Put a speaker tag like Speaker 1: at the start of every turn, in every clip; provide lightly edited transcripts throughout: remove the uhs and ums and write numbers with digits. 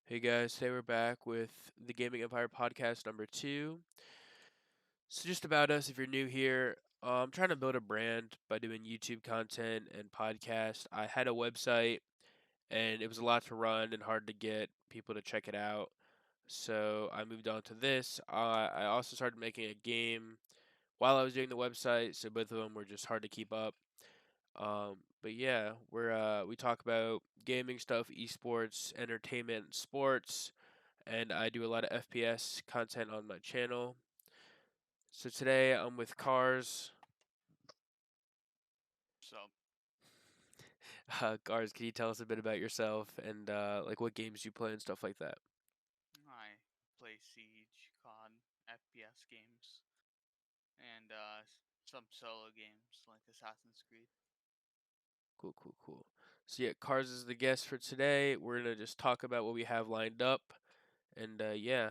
Speaker 1: Hey guys, today we're back with the Gaming Empire podcast number 2. So just about us, if you're new here, I'm trying to build a brand by doing YouTube content and podcast. I had a website and it was a lot to run and hard to get people to check it out. So I moved on to this. I also started making a game while I was doing the website, so both of them were just hard to keep up. But yeah, we talk about gaming stuff, esports, entertainment, sports, and I do a lot of FPS content on my channel. So today I'm with Cars.
Speaker 2: So
Speaker 1: Cars, can you tell us a bit about yourself and like what games you play and stuff like that?
Speaker 2: I play Siege, COD, FPS games, and some solo games like Assassin's Creed.
Speaker 1: Cool, cool, cool. So yeah, Cars is the guest for today. We're gonna just talk about what we have lined up, and yeah.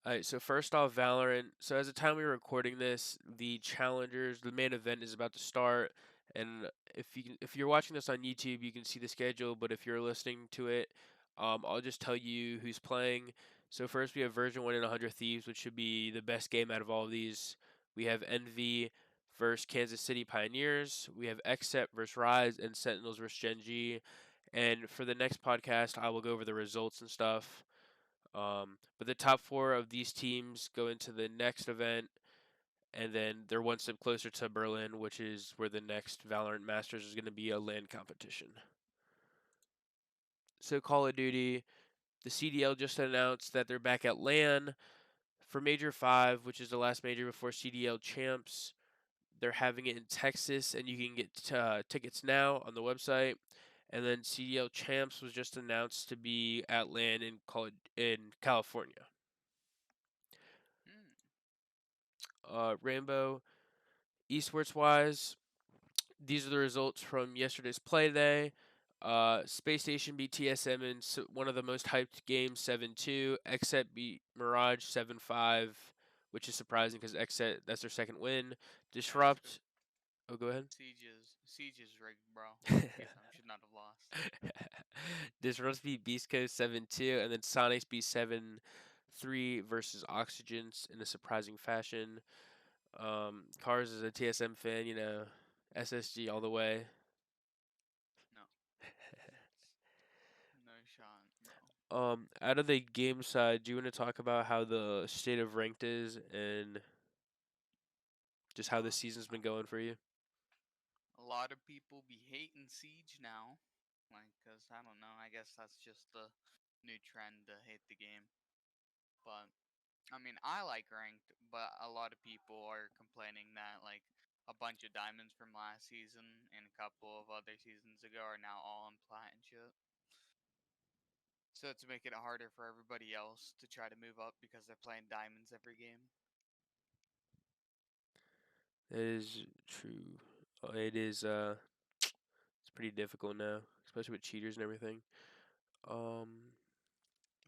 Speaker 1: Alright, so first off, Valorant. So as the time we were recording this, the challengers, the main event is about to start. And if you're watching this on YouTube, you can see the schedule. But if you're listening to it, I'll just tell you who's playing. So first we have version 1 in 100 Thieves, which should be the best game out of all of these. We have Envy versus Kansas City Pioneers. We have Xset versus Rise and Sentinels versus Gen G. And for the next podcast, I will go over the results and stuff. But the top four of these teams go into the next event, and then they're one step closer to Berlin, which is where the next Valorant Masters is going to be a LAN competition. So Call of Duty, the CDL just announced that they're back at LAN for Major 5, which is the last major before CDL Champs. They're having it in Texas, and you can get tickets now on the website. And then CDL Champs was just announced to be at LAN in California.
Speaker 2: Hmm.
Speaker 1: Rainbow, esports wise, these are the results from yesterday's play day. Space Station beat TSM in one of the most hyped games, 7-2. Xset beat Mirage 7-5, which is surprising because Xset, that's their second win.
Speaker 2: That's good.
Speaker 1: Disrupt. Oh, go ahead.
Speaker 2: Siege is rigged, bro. TSM should not have lost.
Speaker 1: Disrupt beat Beast Coast 7-2, and then Sonics beat 7-3 versus Oxygens in a surprising fashion. Cars is a TSM fan, SSG all the way.
Speaker 2: No, no shot, bro.
Speaker 1: Out of the game side, do you want to talk about how the state of ranked is and just how the
Speaker 2: Uh,
Speaker 1: season's been going for you?
Speaker 2: a lot of people be hating Siege now, like, cause I don't know. I guess that's just the new trend to hate the game. But I mean, I like ranked, but a lot of people are complaining that like a bunch of diamonds from last season and a couple of other seasons ago are now all on plat and shit. So it's making it harder for everybody else to try to move up because they're playing diamonds every game.
Speaker 1: That is true. It is it's pretty difficult now, especially with cheaters and everything. Um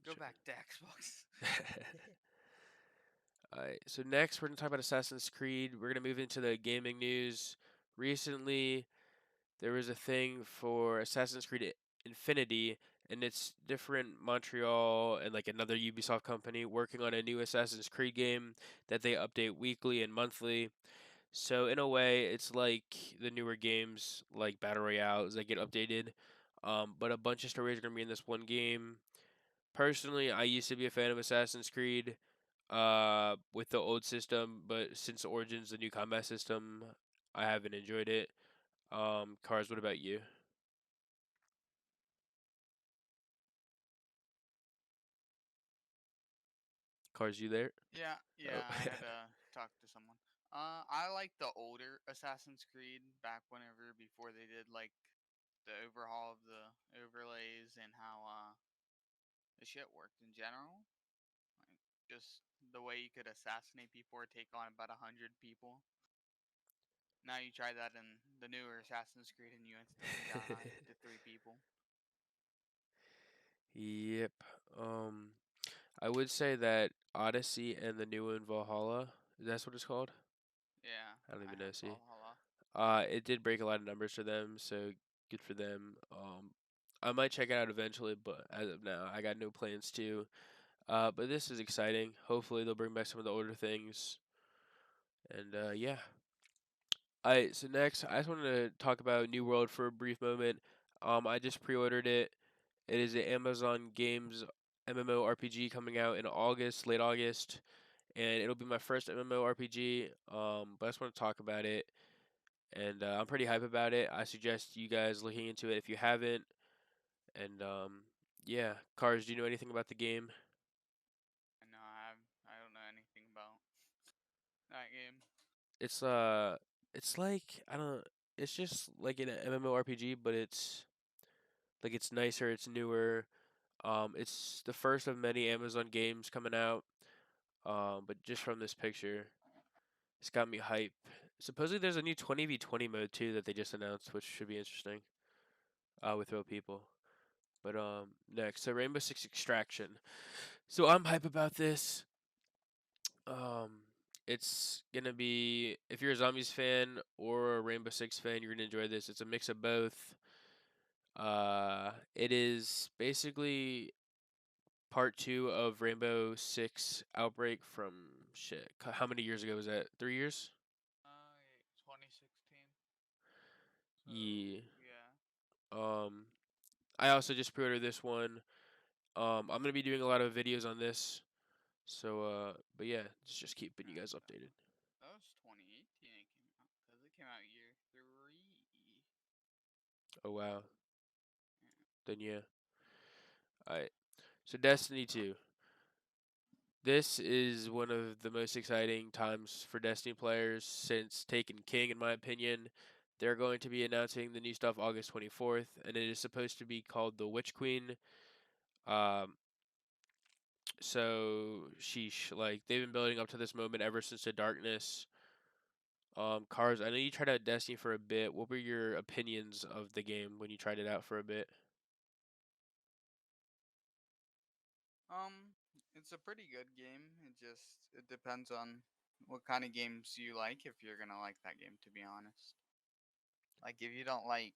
Speaker 2: Go back to Xbox.
Speaker 1: Alright, so next we're gonna talk about Assassin's Creed. We're gonna move into the gaming news. Recently, there was a thing for Assassin's Creed Infinity, and it's different Montreal and like another Ubisoft company working on a new Assassin's Creed game that they update weekly and monthly. So in a way, it's like the newer games like Battle Royales that get updated. But a bunch of stories are gonna be in this one game. Personally, I used to be a fan of Assassin's Creed with the old system, but since Origins, the new combat system, I haven't enjoyed it. Cars, what about you? Cars, you there?
Speaker 2: Yeah,
Speaker 1: Oh.
Speaker 2: yeah, I had to talk to someone. I like the older Assassin's Creed back whenever before they did like the overhaul of the overlays and how the shit worked in general. Like just the way you could assassinate people or take on about 100 people. Now you try that in the newer Assassin's Creed and you instantly die to 3 people.
Speaker 1: Yep. Um, I would say that Odyssey and the new one, Valhalla, that's what it's called?
Speaker 2: Yeah,
Speaker 1: I don't
Speaker 2: I
Speaker 1: even know,
Speaker 2: have
Speaker 1: see.
Speaker 2: Valhalla.
Speaker 1: It did break a lot of numbers for them, so good for them. I might check it out eventually, but as of now, I got no plans to. But this is exciting. Hopefully, they'll bring back some of the older things. And yeah. Alright, so next, I just wanted to talk about New World for a brief moment. I just pre-ordered it. It is an Amazon Games MMORPG coming out in August, late August, and it'll be my first MMORPG. But I just want to talk about it, and I'm pretty hype about it. I suggest you guys looking into it if you haven't. And yeah, Cars, do you know anything about the game?
Speaker 2: I know I don't know anything about that game.
Speaker 1: It's it's like I don't. It's just like an MMORPG, but it's nicer. It's newer. It's the first of many Amazon games coming out. But just from this picture, it's got me hype. Supposedly there's a new 20v20 mode too that they just announced, which should be interesting. With real people. But next, so Rainbow Six Extraction. So I'm hype about this. Um, it's gonna be if you're a Zombies fan or a Rainbow Six fan, you're gonna enjoy this. It's a mix of both. It is basically part two of Rainbow Six Outbreak from shit. How many years ago was that? 3 years?
Speaker 2: 2016. So
Speaker 1: Yeah.
Speaker 2: yeah.
Speaker 1: Um, I also just pre-ordered this one. I'm gonna be doing a lot of videos on this. So, but yeah, just keeping you guys
Speaker 2: Okay.
Speaker 1: updated.
Speaker 2: That was 2018 it came out because it came out year three.
Speaker 1: Oh wow.
Speaker 2: Yeah.
Speaker 1: Then yeah. Alright. So Destiny 2. This is one of the most exciting times for Destiny players since Taken King, in my opinion. They're going to be announcing the new stuff August 24th, and it is supposed to be called the Witch Queen. Um, so sheesh, like they've been building up to this moment ever since the Darkness. Cars, I know you tried out Destiny for a bit. What were your opinions of the game when you tried it out for a bit?
Speaker 2: It's a pretty good game. It depends on what kind of games you like if you're gonna like that game, to be honest. Like if you don't like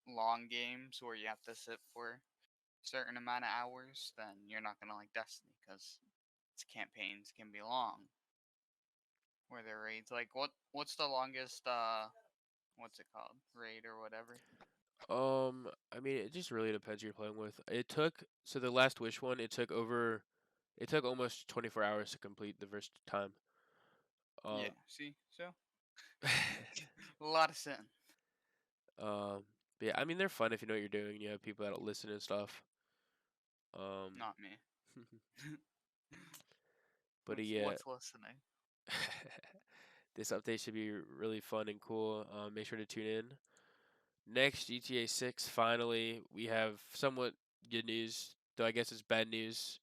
Speaker 2: long games where you have to sit for a certain amount of hours, then you're not gonna like Destiny because its campaigns can be long. Where their raids, like what's the longest what's it called, raid or whatever?
Speaker 1: I mean, it just really depends who you're playing with. It took so the last Wish one, it took almost 24 hours to complete the first time.
Speaker 2: Yeah,
Speaker 1: Um,
Speaker 2: see, so a lot of sin.
Speaker 1: um, but yeah, I mean they're fun if you know what you're doing. You have people that'll listen and stuff. Um,
Speaker 2: Not me.
Speaker 1: but yeah,
Speaker 2: What's listening?
Speaker 1: this update should be really fun and cool. Make sure to tune in. Next, GTA 6. Finally, we have somewhat good news, though I guess it's bad news.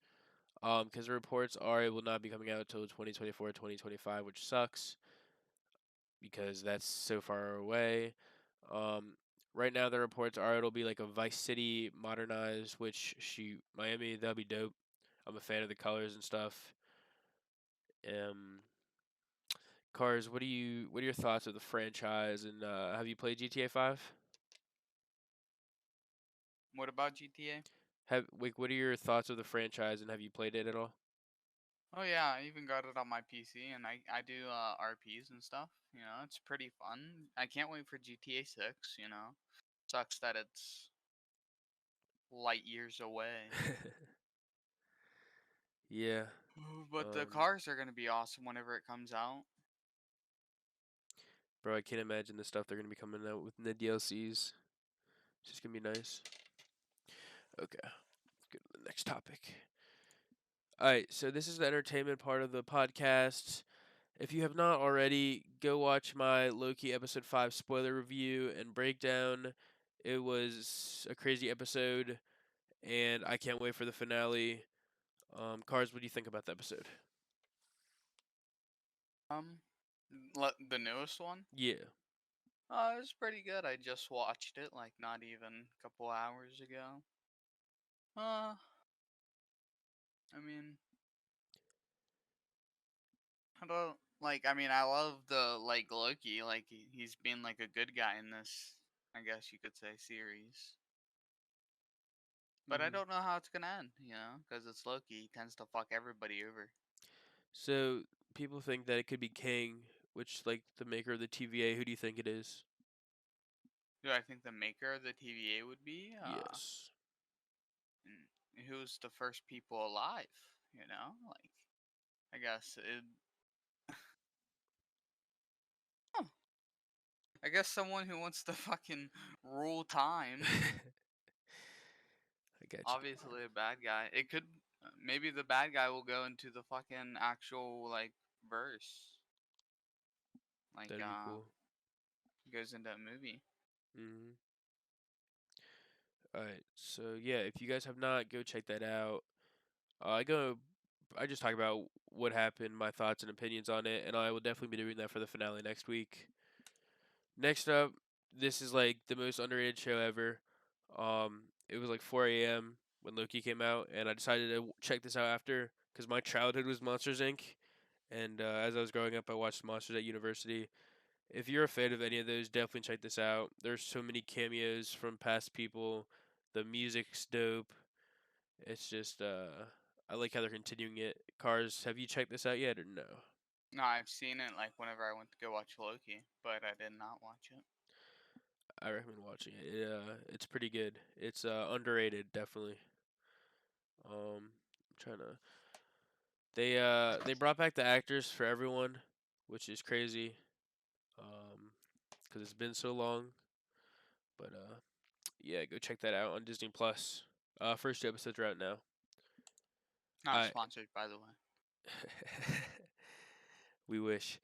Speaker 1: Because the reports are it will not be coming out until 2024, 2025, which sucks because that's so far away. Um, right now the reports are it'll be like a Vice City modernized, which shoot Miami that'll be dope. I'm a fan of the colors and stuff. Um, Cars, what are your thoughts of the franchise and have you played GTA 5?
Speaker 2: What about GTA?
Speaker 1: Have like what are your thoughts of the franchise and have you played it at all?
Speaker 2: Oh yeah, I even got it on my PC, and I do RPs and stuff. You know, it's pretty fun. I can't wait for GTA 6. You know, sucks that it's light years away.
Speaker 1: Yeah.
Speaker 2: But the
Speaker 1: Um,
Speaker 2: cars are gonna be awesome whenever it comes out.
Speaker 1: bro, I can't imagine the stuff they're gonna be coming out with in the DLCs. It's just gonna be nice. Okay, go to the next topic. All right, so this is the entertainment part of the podcast. If you have not already, go watch my Loki episode 5 spoiler review and breakdown. It was a crazy episode, and I can't wait for the finale. Cars, what do you think about the episode?
Speaker 2: Um, the newest one.
Speaker 1: Yeah.
Speaker 2: It was pretty good. I just watched it like not even a couple hours ago. Uh, I mean, I don't like. I mean, I love the like Loki. Like he's been like a good guy in this. I guess you could say series. But I
Speaker 1: Hmm.
Speaker 2: don't know how it's gonna end, because it's Loki. He tends to fuck everybody over.
Speaker 1: So people think that it could be King, which like the maker of the TVA. Who do you think it is?
Speaker 2: Who I think the maker of the TVA would be?
Speaker 1: Yes.
Speaker 2: Who's the first people alive? Like I guess it. Huh, I guess someone who wants to fucking rule time.
Speaker 1: I got you.
Speaker 2: Obviously a bad guy. It could maybe the bad guy will go into the fucking actual like verse, like
Speaker 1: That'd be cool.
Speaker 2: goes into a movie.
Speaker 1: Hmm. All right. So yeah, if you guys have not, go check that out. I go. I just talk about what happened, my thoughts and opinions on it, and I will definitely be doing that for the finale next week. Next up, this is like the most underrated show ever. It was like 4 a.m. when Loki came out, and I decided to check this out after because my childhood was Monsters Inc. And as I was growing up, I watched Monsters at University. If you're a fan of any of those, definitely check this out. There's so many cameos from past people. The music's dope. It's just I like how they're continuing it. Cars, have you checked this out yet or no?
Speaker 2: No, I've seen it like whenever I went to go watch Loki, but I did not watch it.
Speaker 1: I recommend watching it. It's pretty good. It's underrated, definitely. I'm trying to. They brought back the actors for everyone, which is crazy. Um, because it's been so long. But yeah, go check that out on Disney Plus. First two episodes are out now.
Speaker 2: Not
Speaker 1: I
Speaker 2: sponsored, by the way.
Speaker 1: we wish.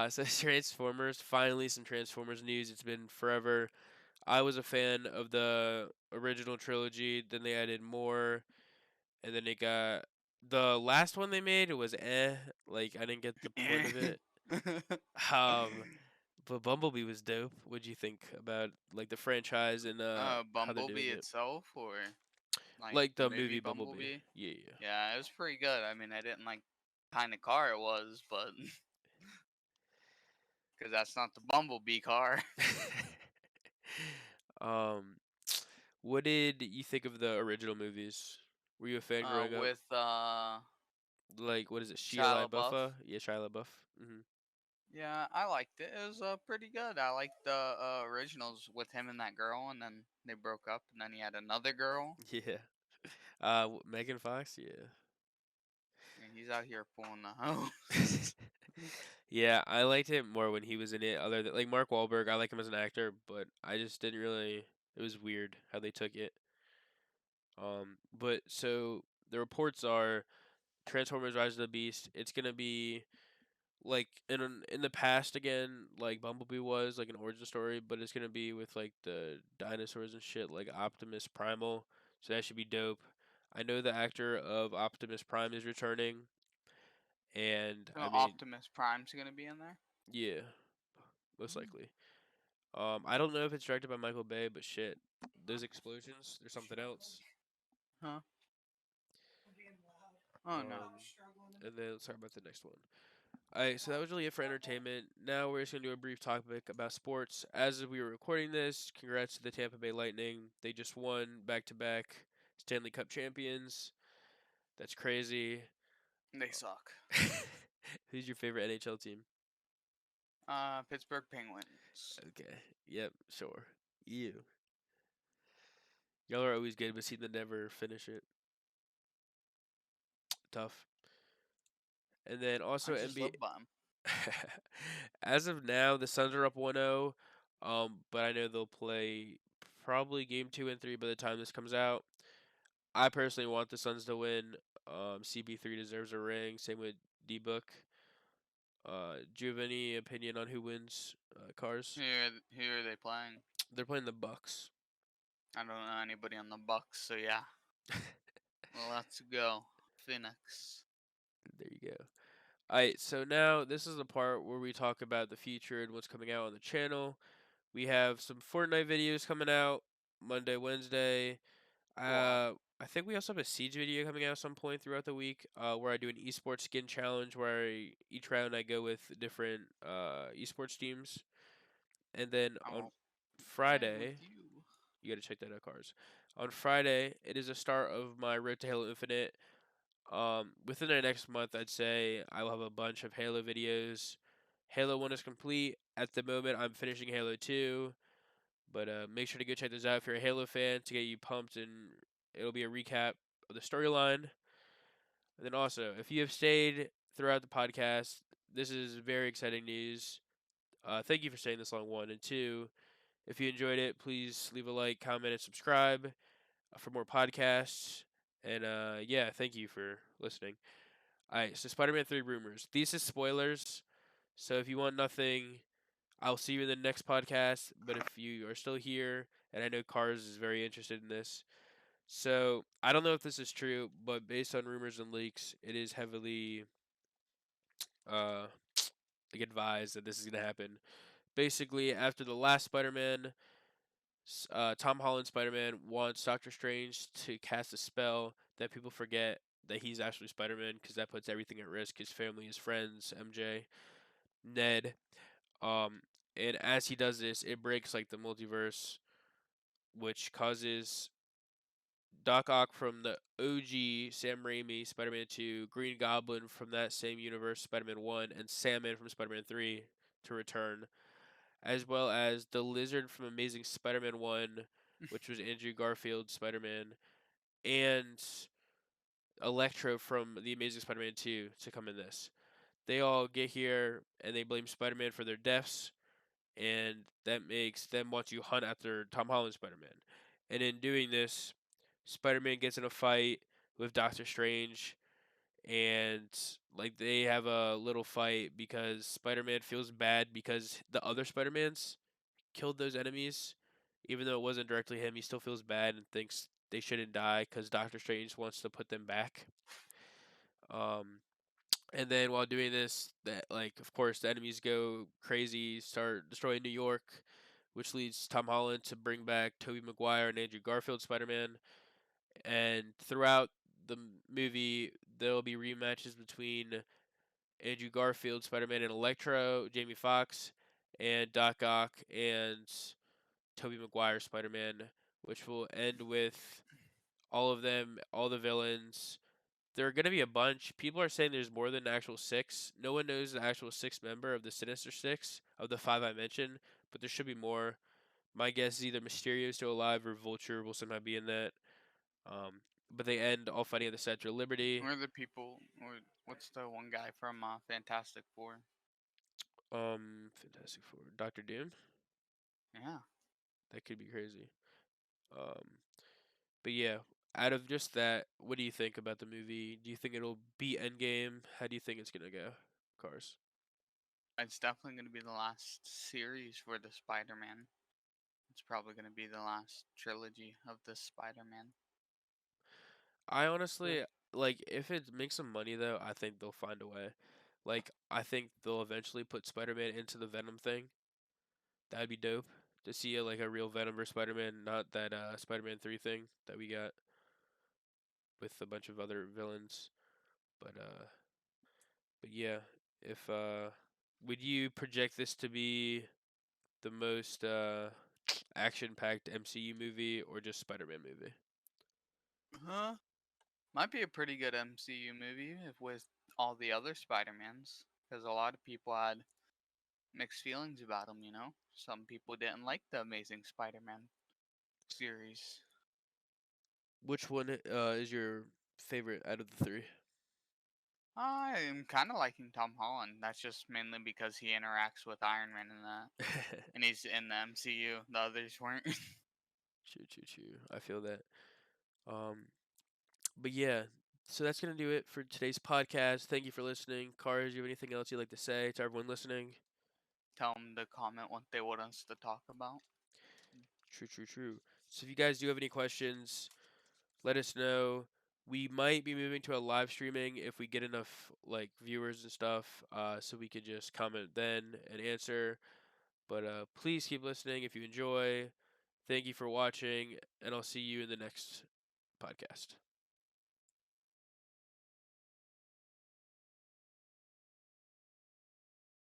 Speaker 1: So Transformers, finally some Transformers news. It's been forever. I was a fan of the original trilogy. Then they added more, and then it got the last one they made. It was like I didn't get the point of it. Um, but Bumblebee was dope. What'd you think about like the franchise and how they're doing
Speaker 2: Bumblebee
Speaker 1: it?
Speaker 2: itself, or like
Speaker 1: Like
Speaker 2: the
Speaker 1: the
Speaker 2: movie
Speaker 1: movie Bumblebee.
Speaker 2: Bumblebee?
Speaker 1: Yeah,
Speaker 2: Yeah, it was pretty good. I mean, I didn't like kind of car it was, but because that's not the Bumblebee car.
Speaker 1: yeah. um, what did you think of the original movies? Were you a fan growing up?
Speaker 2: With
Speaker 1: Like, what is it, Shia
Speaker 2: Shia LaBeouf.
Speaker 1: LaBeouf? Yeah, Shia LaBeouf. Hmm.
Speaker 2: Yeah, I liked it. It was pretty good. I liked the originals with him and that girl, and then they broke up, and then he had another girl,
Speaker 1: Yeah. Megan Fox. Yeah.
Speaker 2: and he's out here pulling the hose.
Speaker 1: Yeah, I liked him more when he was in it. Other than like Mark Wahlberg, I like him as an actor, but I just didn't really. It was weird how they took it. But so the reports are Transformers: Rise of the Beast. It's gonna be like in the past again, like Bumblebee was like an origin story, but it's gonna be with like the dinosaurs and shit, like Optimus Primal. So that should be dope. I know the actor of Optimus Prime is returning, and
Speaker 2: So
Speaker 1: I mean,
Speaker 2: Optimus Prime's gonna be in there.
Speaker 1: yeah, most
Speaker 2: Mm.
Speaker 1: likely. I don't know if it's directed by Michael Bay, but shit, those explosions, there's something else.
Speaker 2: Huh? Oh no.
Speaker 1: And then let's talk about the next one. Alright, so that was really it for entertainment. Now we're just gonna do a brief topic about sports. As we were recording this, congrats to the Tampa Bay Lightning. They just won back-to-back Stanley Cup champions. That's crazy.
Speaker 2: They suck.
Speaker 1: Who's your favorite NHL team?
Speaker 2: Pittsburgh Penguins.
Speaker 1: Okay. Yep. Sure. You. Y'all are always good, but seem to never finish it. Tough. And then
Speaker 2: I
Speaker 1: also
Speaker 2: just
Speaker 1: NBA.
Speaker 2: live by them.
Speaker 1: As of now, the Suns are up 1-0. But I know they'll play probably game 2 and 3 by the time this comes out. I personally want the Suns to win. CB3 deserves a ring. Same with D Book. Do you have any opinion on who wins cars?
Speaker 2: Who are they playing?
Speaker 1: They're playing the Bucks.
Speaker 2: I don't know anybody on the Bucks, so yeah. Well, let's go, Phoenix.
Speaker 1: There you go. Alright, so now this is the part where we talk about the future and what's coming out on the channel. We have some Fortnite videos coming out Monday, Wednesday.
Speaker 2: What?
Speaker 1: I think we also have a Siege video coming out at some point throughout the week, where I do an esports skin challenge where each round I go with different esports teams, and then
Speaker 2: I
Speaker 1: on
Speaker 2: won't play with
Speaker 1: Friday
Speaker 2: you.
Speaker 1: you gotta check that out, cars. On Friday, it is the start of my road to Halo Infinite. Within the next month, I'd say I will have a bunch of Halo videos. Halo 1 is complete. At the moment, I'm finishing Halo 2. But make sure to go check those out if you're a Halo fan to get you pumped, and it'll be a recap of the storyline. And then also, if you have stayed throughout the podcast, this is very exciting news. Thank you for staying this long, one. And two, if you enjoyed it, please leave a like, comment, and subscribe for more podcasts. And yeah, thank you for listening. All right, so Spider-Man 3 rumors. These are spoilers, so if you want nothing, I'll see you in the next podcast. But if you are still here, and I know Cars is very interested in this, so I don't know if this is true, but based on rumors and leaks, it is heavily uh like advised that this is gonna happen. Basically, after the last Spider-Man, Tom Holland Spider-Man wants Doctor Strange to cast a spell that people forget that he's actually Spider-Man because that puts everything at risk. His family, his friends, MJ, Ned. Um, and as he does this, it breaks like the multiverse, which causes Doc Ock from the OG Sam Raimi Spider-Man 2, Green Goblin from that same universe Spider-Man 1, and Sandman from Spider-Man 3 to return, as well as the Lizard from Amazing Spider-Man 1, which was Andrew Garfield's Spider-Man, and Electro from the Amazing Spider-Man 2 to come in this. They all get here and they blame Spider-Man for their deaths, and that makes them want to hunt after Tom Holland Spider-Man. And in doing this, Spider-Man gets in a fight with Doctor Strange, and like they have a little fight because Spider-Man feels bad because the other Spider-Mans killed those enemies, even though it wasn't directly him. He still feels bad and thinks they shouldn't die because Doctor Strange wants to put them back. Um, and then while doing this, that like of course the enemies go crazy, start destroying New York, which leads Tom Holland to bring back Tobey Maguire and Andrew Garfield Spider-Man. And throughout the movie, there'll be rematches between Andrew Garfield Spider-Man and Electro, Jamie Foxx, and Doc Ock and Tobey Maguire Spider-Man, which will end with all of them, all the villains. There are going to be a bunch. People are saying there's more than the actual six. No one knows the actual sixth member of the Sinister Six, of the five I mentioned, but there should be more. My guess is either Mysterio is still alive or Vulture will somehow be in that. But they end all fighting at the Statue of Liberty.
Speaker 2: Or the people, or what's the one guy from Fantastic Four?
Speaker 1: Fantastic Four, Doctor Doom.
Speaker 2: Yeah,
Speaker 1: That could be crazy. Um, but yeah, out of just that, what do you think about the movie? Do you think it'll be Endgame? How do you think it's gonna go? Cars.
Speaker 2: it's definitely going to be the last series for the Spider-Man. It's probably going to be the last trilogy of the Spider-Man.
Speaker 1: I honestly like if it makes some money though. I think they'll find a way. Like I think they'll eventually put Spider-Man into the Venom thing. That'd be dope to see like a real Venom versus Spider-Man, not that Spider-Man 3 thing that we got with a bunch of other villains. But yeah, if would you project this to be the most action-packed MCU movie or just Spider-Man movie?
Speaker 2: Huh? Might be a pretty good MCU movie if with all the other Spider-Mans, because a lot of people had mixed feelings about them. Some people didn't like the Amazing Spider-Man series.
Speaker 1: Which one is your favorite out of the three?
Speaker 2: I am kind of liking Tom Holland. That's just mainly because he interacts with Iron Man in that, and he's in the MCU. The others weren't.
Speaker 1: True, true, true. I feel that. Um, but yeah, so that's gonna do it for today's podcast. Thank you for listening. Cars, you have anything else you'd like to say to everyone listening?
Speaker 2: Tell them to comment what they want us to talk about.
Speaker 1: True, true, true. So if you guys do have any questions, let us know. We might be moving to a live streaming if we get enough like viewers and stuff, so we could just comment then and answer. But please keep listening if you enjoy. Thank you for watching, and I'll see you in the next podcast.